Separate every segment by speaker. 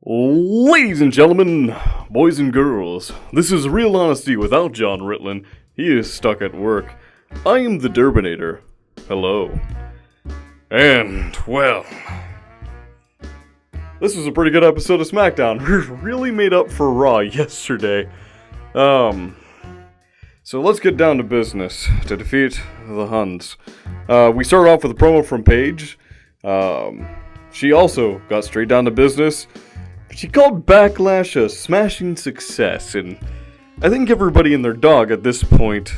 Speaker 1: Ladies and gentlemen, boys and girls, this is Real Honesty without John Ritland. He is stuck at work. I am the Durbinator. Hello. And, well, this was a pretty good episode of SmackDown. We really made up for Raw yesterday. So let's get down to business to defeat the Huns. We started off with a promo from Paige. She also got straight down to business. She called Backlash a smashing success, and I think everybody and their dog at this point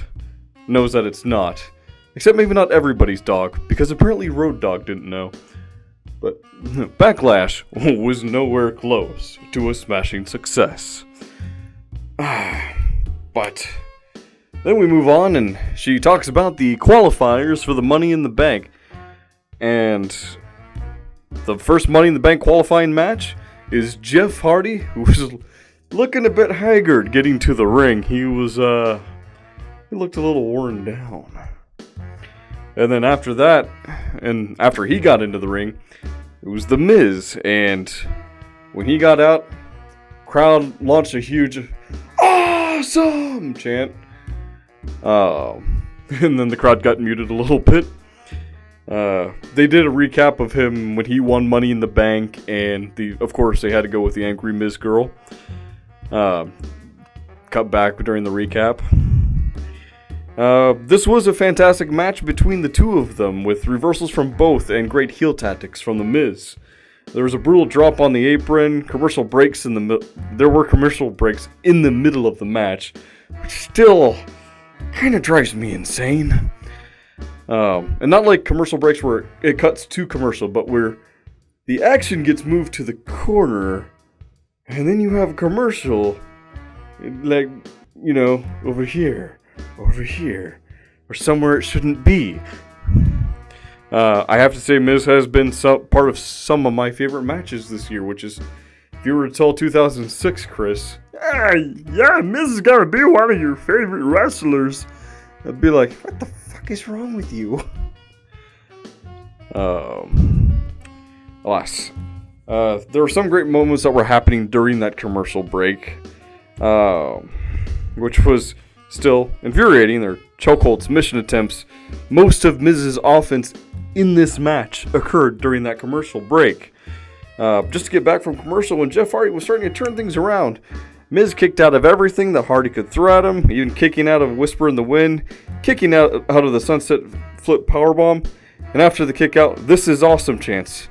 Speaker 1: knows that it's not. Except maybe not everybody's dog, because apparently Road Dogg didn't know. But Backlash was nowhere close to a smashing success. But then we move on, and she talks about the qualifiers for the Money in the Bank. And the first Money in the Bank qualifying match is Jeff Hardy, who was looking a bit haggard getting to the ring. He looked a little worn down. And then after that, and after he got into the ring, it was The Miz. And when he got out, crowd launched a huge "Awesome!" chant. And then the crowd got muted a little bit. They did a recap of him when he won Money in the Bank, and of course they had to go with the Angry Miz girl. Cut back during the recap. This was a fantastic match between the two of them, with reversals from both and great heel tactics from the Miz. There was a brutal drop on the apron, commercial breaks there were commercial breaks in the middle of the match, which still kind of drives me insane. And not like commercial breaks where it cuts to commercial, but where the action gets moved to the corner, and then you have a commercial, like, over here, or somewhere it shouldn't be. I have to say, Miz has been part of some of my favorite matches this year, which is, if you were to tell 2006, Chris, yeah, Miz has got to be one of your favorite wrestlers, I'd be like, what the fuck is wrong with you? Alas. There were some great moments that were happening during that commercial break, which was still infuriating. Their chokehold submission attempts. Most of Miz's offense in this match occurred during that commercial break. Just to get back from commercial, when Jeff Hardy was starting to turn things around, Miz kicked out of everything that Hardy could throw at him, even kicking out of Whisper in the Wind, kicking out of the Sunset Flip Powerbomb, and after the kick out, "This is awesome" chants.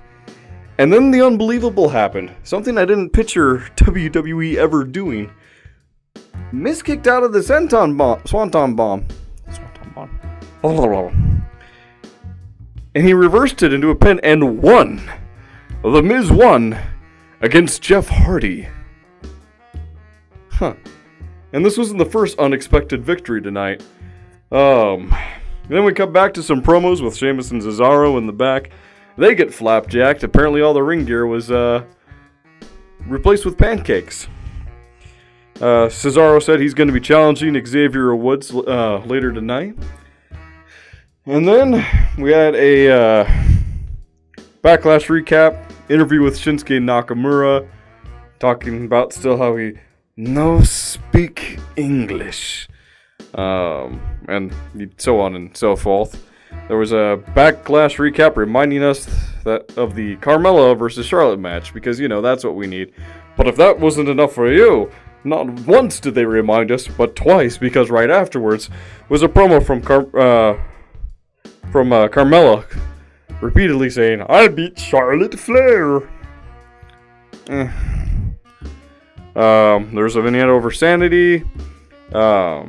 Speaker 1: And then the unbelievable happened, something I didn't picture WWE ever doing. Miz kicked out of the Swanton Bomb. And he reversed it into a pin and won. The Miz won against Jeff Hardy. And this wasn't the first unexpected victory tonight. Then we come back to some promos with Sheamus and Cesaro in the back. They get flapjacked. Apparently all the ring gear was replaced with pancakes. Cesaro said he's going to be challenging Xavier Woods later tonight. And then we had a Backlash recap interview with Shinsuke Nakamura, talking about still how he no speak English, and so on and so forth. There was a Backlash recap reminding us that of the Carmella versus Charlotte match, because that's what we need. But if that wasn't enough for you, not once did they remind us, but twice, because right afterwards was a promo from Carmella, repeatedly saying, "I beat Charlotte Flair." There's a vignette over Sanity. Sorry,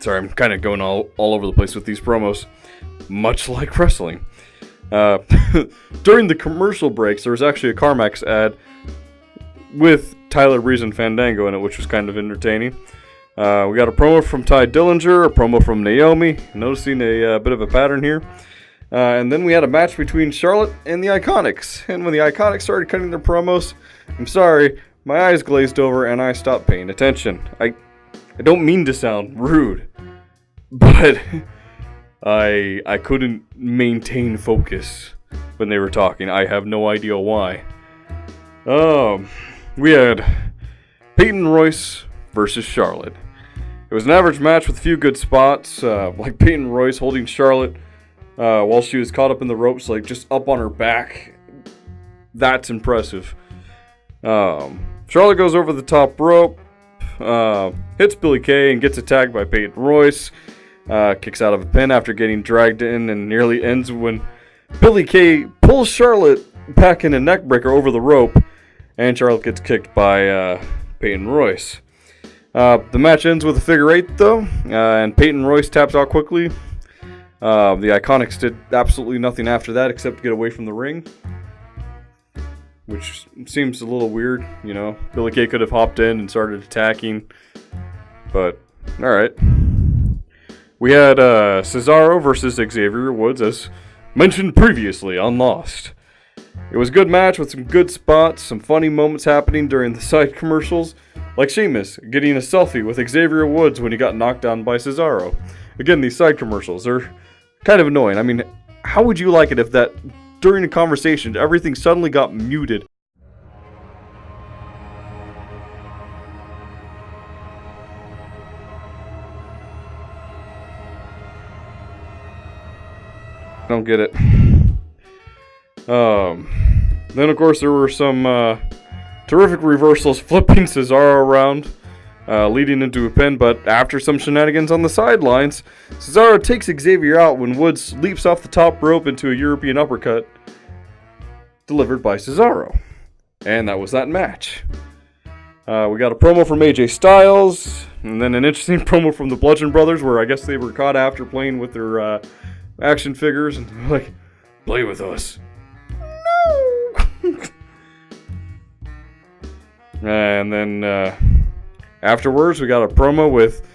Speaker 1: I'm kind of going all over the place with these promos, much like wrestling. During the commercial breaks, there was actually a CarMax ad with Tyler Breeze and Fandango in it, which was kind of entertaining. We got a promo from Ty Dillinger, a promo from Naomi, noticing a bit of a pattern here. And then we had a match between Charlotte and the Iconics. And when the Iconics started cutting their promos, I'm sorry, my eyes glazed over and I stopped paying attention. I don't mean to sound rude, but I couldn't maintain focus when they were talking. I have no idea why. We had Payton Royce versus Charlotte. It was an average match with a few good spots, like Payton Royce holding Charlotte while she was caught up in the ropes, like just up on her back. That's impressive. Charlotte goes over the top rope, hits Billie Kay and gets attacked by Payton Royce. Kicks out of a pin after getting dragged in and nearly ends when Billie Kay pulls Charlotte back in a neckbreaker over the rope, and Charlotte gets kicked by Payton Royce. The match ends with a figure eight, though, and Payton Royce taps out quickly. The Iconics did absolutely nothing after that except get away from the ring, which seems a little weird, you know. Billie Kay could have hopped in and started attacking, but alright. We had Cesaro versus Xavier Woods, as mentioned previously on Lost. It was a good match with some good spots, some funny moments happening during the side commercials, like Sheamus getting a selfie with Xavier Woods when he got knocked down by Cesaro. Again, these side commercials are kind of annoying. I mean, how would you like it if that, during a conversation, everything suddenly got muted? I don't get it. Then, of course, there were some terrific reversals flipping Cesaro around, leading into a pin, but after some shenanigans on the sidelines, Cesaro takes Xavier out when Woods leaps off the top rope into a European uppercut delivered by Cesaro. And that was that match. We got a promo from AJ Styles, and then an interesting promo from the Bludgeon Brothers, where I guess they were caught after playing with their action figures, and they're like, play with us. No! And then afterwards, we got a promo with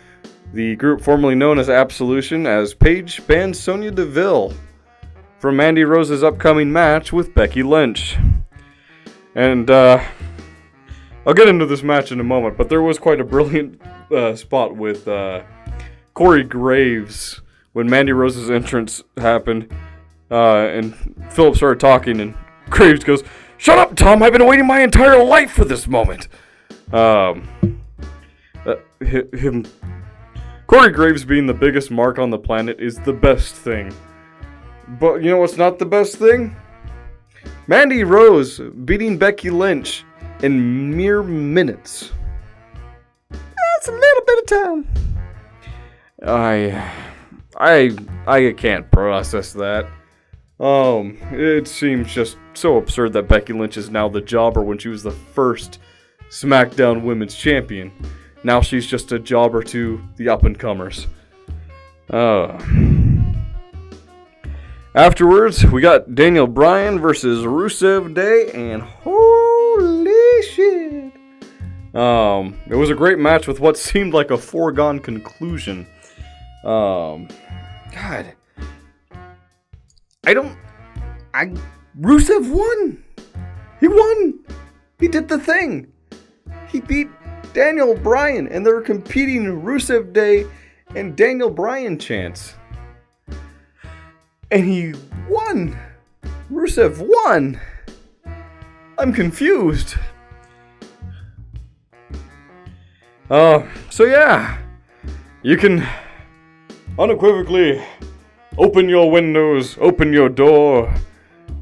Speaker 1: the group formerly known as Absolution, as Paige bans Sonya Deville from Mandy Rose's upcoming match with Becky Lynch. And I'll get into this match in a moment, but there was quite a brilliant spot with Corey Graves when Mandy Rose's entrance happened, and Philip started talking, and Graves goes, "Shut up, Tom! I've been waiting my entire life for this moment." Corey Graves being the biggest mark on the planet is the best thing. But you know what's not the best thing? Mandy Rose beating Becky Lynch in mere minutes. That's a little bit of time. I can't process that. It seems just so absurd that Becky Lynch is now the jobber when she was the first SmackDown Women's Champion. Now she's just a jobber to the up-and-comers. Afterwards, we got Daniel Bryan versus Rusev Day, and holy shit! It was a great match with what seemed like a foregone conclusion. God. Rusev won! He won! He did the thing! He beat Daniel Bryan, and they're competing Rusev Day and Daniel Bryan chants. And he won! Rusev won! I'm confused. So yeah. You can unequivocally open your windows, open your door,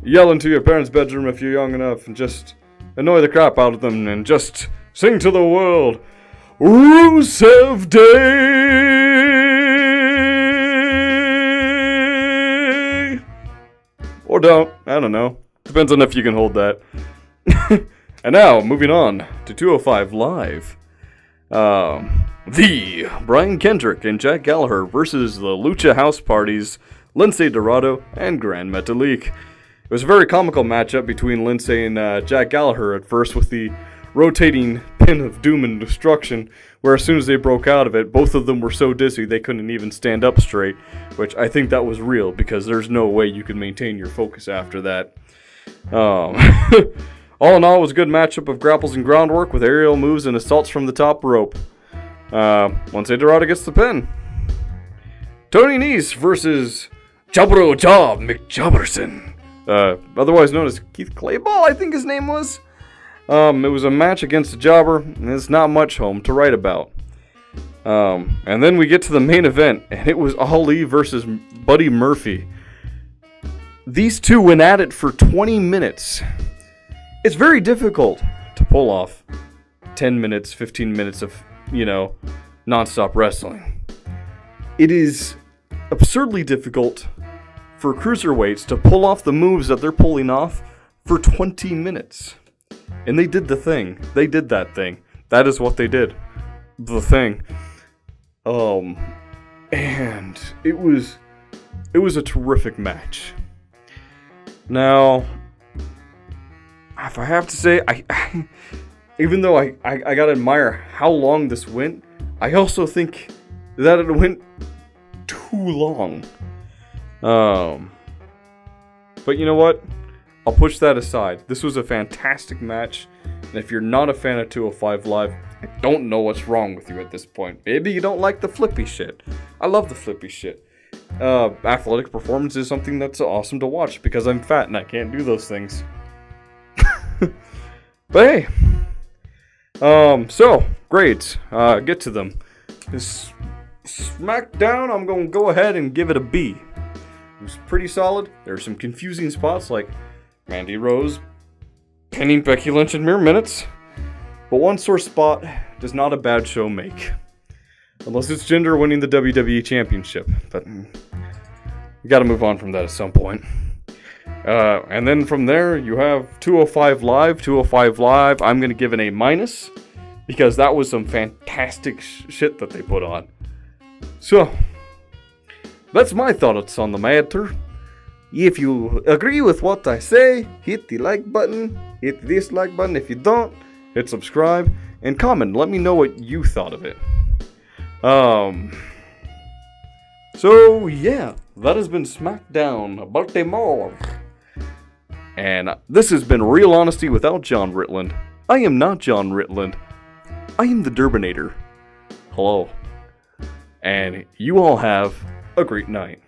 Speaker 1: yell into your parents' bedroom if you're young enough, and just annoy the crap out of them, and just sing to the world, Rusev Day! Or don't, I don't know. Depends on if you can hold that. And now, moving on to 205 Live. The Brian Kendrick and Jack Gallagher versus the Lucha House Parties, Lince Dorado and Gran Metalik. It was a very comical matchup between Lince and Jack Gallagher at first, with the rotating pin of doom and destruction, where as soon as they broke out of it, both of them were so dizzy they couldn't even stand up straight, which I think that was real, because there's no way you can maintain your focus after that. All in all, it was a good matchup of grapples and groundwork with aerial moves and assaults from the top rope. Lince Dorado gets the pin. Tony Nese versus Jabro Job McJobberson, otherwise known as Keith Clayball, I think his name was. It was a match against a jobber, and there's not much home to write about. And then we get to the main event, and it was Ali versus Buddy Murphy. These two went at it for 20 minutes. It's very difficult to pull off 10 minutes, 15 minutes of, non-stop wrestling. It is absurdly difficult for cruiserweights to pull off the moves that they're pulling off for 20 minutes. And they did the thing. They did that thing. That is what they did. The thing. And it was a terrific match. Now, if I have to say, even though I gotta admire how long this went, I also think that it went too long. But you know what? I'll push that aside. This was a fantastic match, and if you're not a fan of 205 Live, I don't know what's wrong with you at this point. Maybe you don't like the flippy shit. I love the flippy shit. Athletic performance is something that's awesome to watch because I'm fat and I can't do those things. But hey, so grades, get to them. This SmackDown, I'm gonna go ahead and give it a B. It was pretty solid. There were some confusing spots like Mandy Rose pinning Becky Lynch in mere minutes, but one sore spot does not a bad show make. Unless it's Jinder winning the WWE Championship, but you gotta move on from that at some point. And then from there, you have 205 Live. 205 Live, I'm gonna give it a minus, because that was some fantastic shit that they put on. So, that's my thoughts on the matter. If you agree with what I say, hit the like button, hit the dislike button. If you don't, hit subscribe, and comment. Let me know what you thought of it. So yeah, that has been SmackDown Baltimore. And this has been Real Honesty without Jonn Ritland. I am not Jonn Ritland. I am the Durbinator. Hello. And you all have a great night.